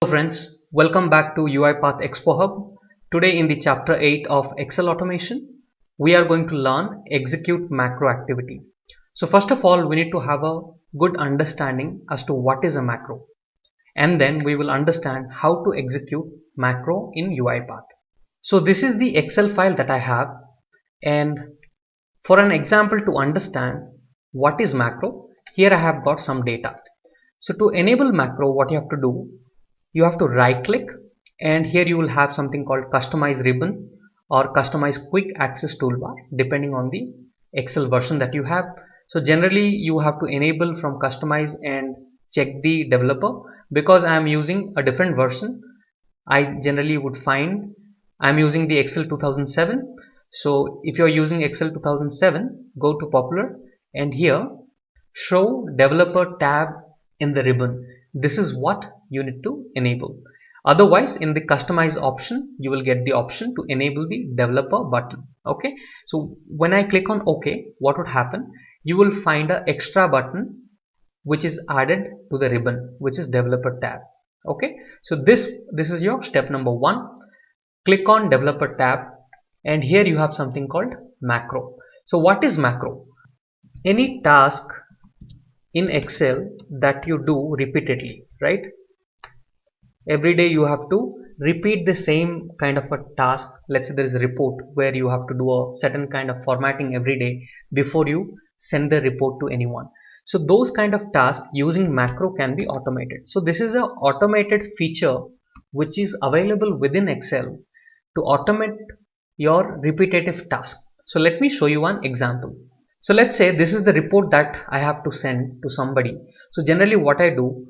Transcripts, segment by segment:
Friends, welcome back to UiPath Expo Hub. Today in the chapter 8 of Excel automation, we are going to learn execute macro activity. So first of all, we need to have a good understanding as to what is a macro, and then we will understand how to execute macro in UiPath. So this is the Excel file that I have, and for an example to understand what is macro, here I have got some data. So to enable macro, what you have to do, you have to right click, and here you will have something called customize ribbon or customize quick access toolbar depending on the Excel version that you have. So generally you have to enable from customize and check the developer. Because I am using a different version, I generally would find I'm using the Excel 2007. So if you're using Excel 2007, go to popular, and here show developer tab in the ribbon. This is what you need to enable. Otherwise, in the customize option, you will get the option to enable the developer button. Okay, so when I click on OK, what would happen? You will find an extra button which is added to the ribbon, which is developer tab. Okay, so this is your step number 1. Click on developer tab, and here you have something called macro. So what is macro? Any task in Excel that you do repeatedly, right? Every day you have to repeat the same kind of a task. Let's say there is a report where you have to do a certain kind of formatting every day before you send the report to anyone. So those kind of tasks using macro can be automated. So this is an automated feature which is available within Excel to automate your repetitive task. So let me show you one example. So let's say this is the report that I have to send to somebody. So generally what I do,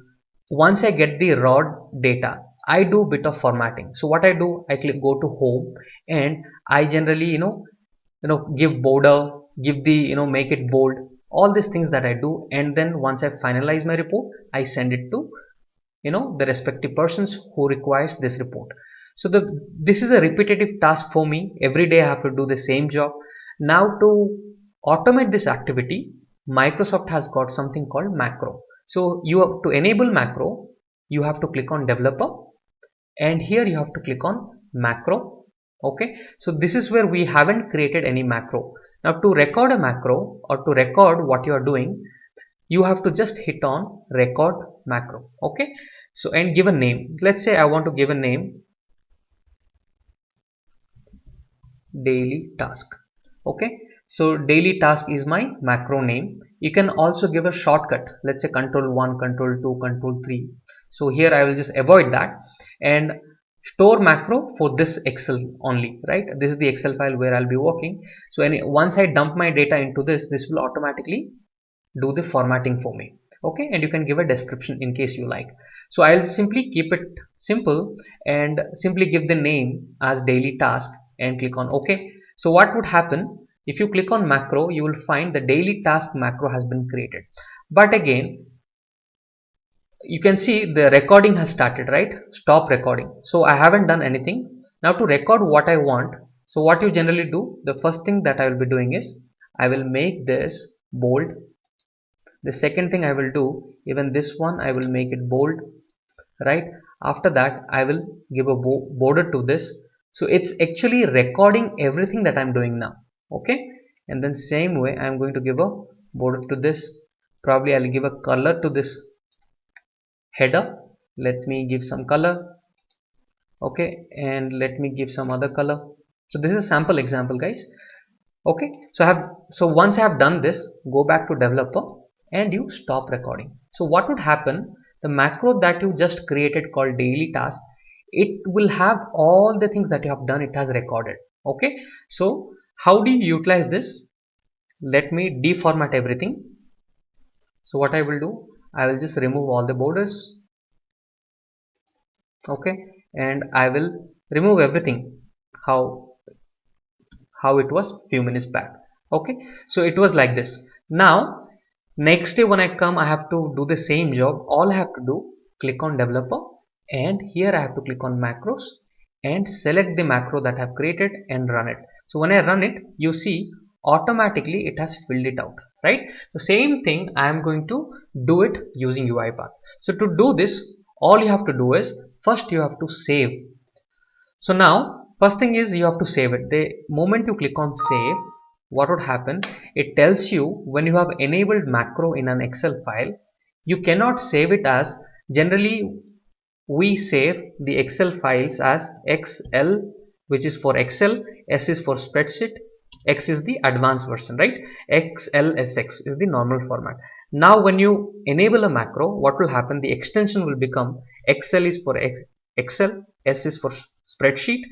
once I get the raw data, I do bit of formatting. So what I do, I go to home, and I generally give border, give the make it bold, all these things that I do. And then once I finalize my report, I send it to the respective persons who requires this report. So this is a repetitive task for me. Every day I have to do the same job. Now to automate this activity, Microsoft has got something called macro. So you have to enable macro, you have to click on developer, and here you have to click on macro. Okay, so this is where we haven't created any macro. Now to record a macro or to record what you are doing, you have to just hit on record macro. Okay, so and give a name. Let's say I want to give a name daily task. Okay, so daily task is my macro name. You can also give a shortcut, let's say control 1, control 2, control 3. So here I will just avoid that and store macro for this Excel only, right? This is the Excel file where I'll be working. So once I dump my data into this will automatically do the formatting for me. Okay, and you can give a description in case you like. So I'll simply keep it simple and simply give the name as daily task and click on OK. So what would happen, if you click on macro, you will find the daily task macro has been created. But again, you can see the recording has started, right? Stop recording. So I haven't done anything. Now to record what I want, so what you generally do, the first thing that I will be doing is I will make this bold. The second thing I will do, even this one I will make it bold, right? After that I will give a border to this. So it's actually recording everything that I'm doing now. Okay, and then same way I'm going to give a border to this. Probably I'll give a color to this header. Let me give some color. Okay, and let me give some other color. So this is a sample example, guys. Okay, so once I have done this, go back to developer and you stop recording. So what would happen, the macro that you just created called daily task, it will have all the things that you have done, it has recorded. Okay, so how do you utilize this? Let me deformat everything. So what I will do, I will just remove all the borders. Okay, and I will remove everything how it was few minutes back. Okay, so it was like this. Now next day when I come, I have to do the same job. All I have to do, click on developer, and here I have to click on macros and select the macro that I have created and run it. So when I run it, you see automatically it has filled it out, right? The same thing I am going to do it using UiPath. So to do this, all you have to do is First you have to save. So now first thing is you have to save it. The moment you click on save, what would happen, it tells you when you have enabled macro in an Excel file, you cannot save it as, generally we save the Excel files as XL, which is for Excel, S is for spreadsheet, X is the advanced version, right? XLSX is the normal format. Now when you enable a macro, what will happen, the extension will become Excel is for Excel, S is for spreadsheet,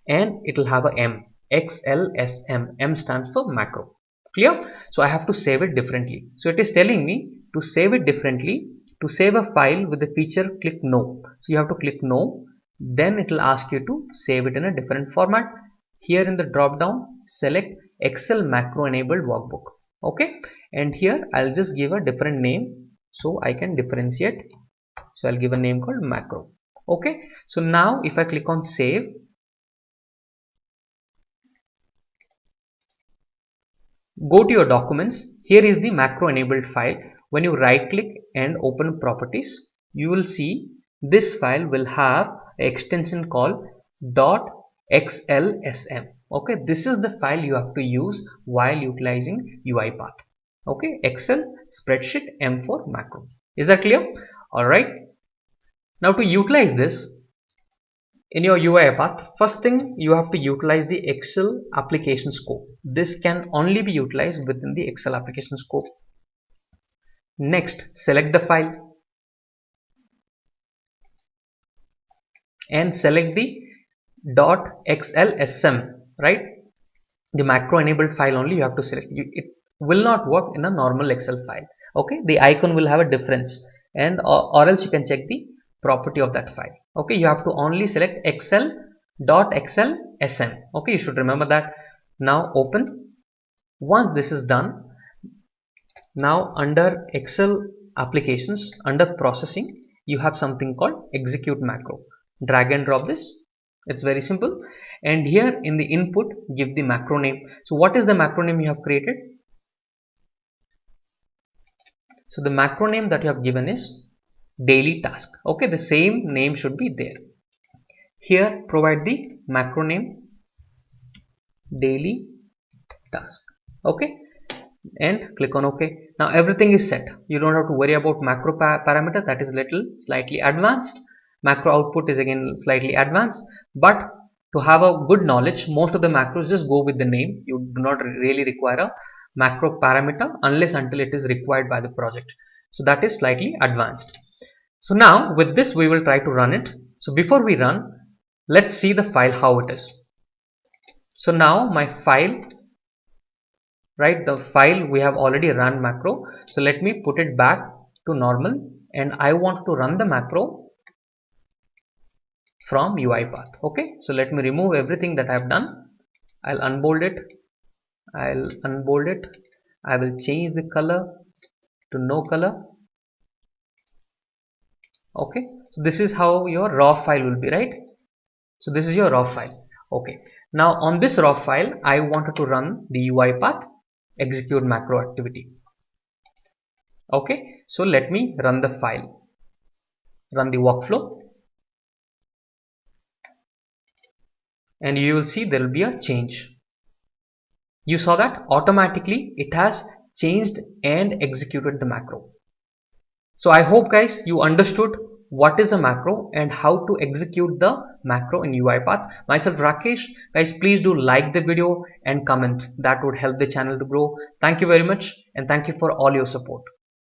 and it will have a M, xlsm. M stands for macro. Clear? So I have to save it differently. So it is telling me to save it differently. To save a file with the feature, click no. So you have to click no, then it will ask you to save it in a different format. Here in the drop down, select Excel macro enabled workbook. Okay, and here I'll just give a different name so I can differentiate. So I'll give a name called macro. Okay, so now if I click on save, go to your documents. Here is the macro enabled file. When you right click and open properties, you will see this file will have an extension called .xlsm. Okay, this is the file you have to use while utilizing UiPath. Okay, Excel, spreadsheet, M for macro. Is that clear? All right. Now to utilize this in your UiPath, first thing you have to utilize the Excel application scope. This can only be utilized within the Excel application scope. Next, select the file and select the .xlsm, right? The macro enabled file only you have to select. It will not work in a normal Excel file. Okay, the icon will have a difference, and or else you can check the property of that file. Okay, you have to only select excel.xlsm. Okay, you should remember that. Now open. Once this is done, now under Excel applications, under processing, you have something called execute macro. Drag and drop this. It's very simple. And here in the input, give the macro name. So what is the macro name you have created? So the macro name that you have given is daily task. Okay, the same name should be there. Here provide the macro name daily task. Okay, and click on OK. Now everything is set. You don't have to worry about macro parameter, that is slightly advanced. Macro output is again slightly advanced, but to have a good knowledge, most of the macros just go with the name. You do not really require a macro parameter unless until it is required by the project. So that is slightly advanced. So now with this we will try to run it. So before we run, let's see the file how it is. So now my file, right, the file we have already run macro. So let me put it back to normal, and I want to run the macro from UiPath. Okay, so let me remove everything that I have done. I'll unbold it. I will change the color to no color. Okay, so this is how your raw file will be, right? So this is your raw file. Okay, now on this raw file I wanted to run the UiPath execute macro activity. Okay, so let me run the file, run the workflow, and you will see there will be a change. You saw that automatically it has changed and executed the macro. So I hope guys you understood what is a macro and how to execute the macro in UiPath. Myself Rakesh. Guys, please do like the video and comment. That would help the channel to grow. Thank you very much, and thank you for all your support.